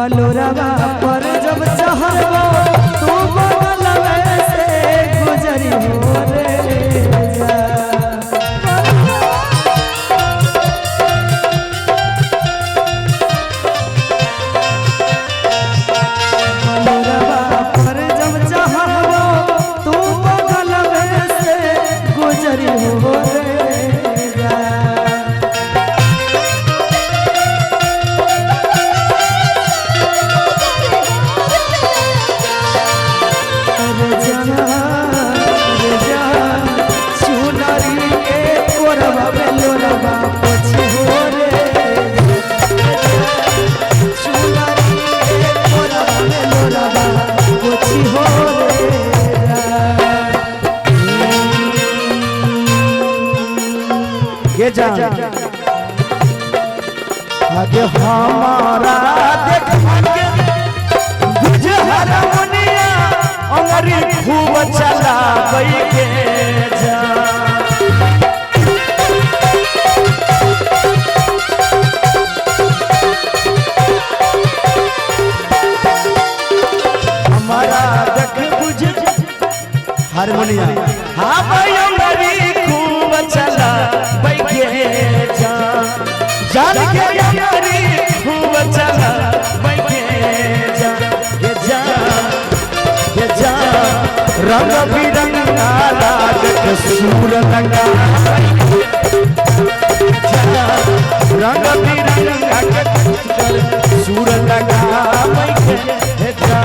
बलोरवा पर जब चहरबो तू बगलवे से गुजरी हो रे जा। बलोरवा पर जब चहरबो तू बगलवे से गुजरी हो रे जा। आगे हमारा देख बुझे हरमुनिया अंगरी खूब चला के जा। हमारा देख बुझे हारमोनिया हाँ भाई अंगरी खूब चला के जा। जान के अंगरी खूब चला जा ये जा रंग बिरंगा लागत सूर लगा रंग बिरंगा सूर लगा जा।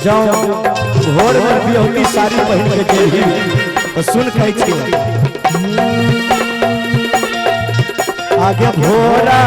जाओ घोर में बिहुती साड़ी पहन के गेली तो सुन कह आगे भोरा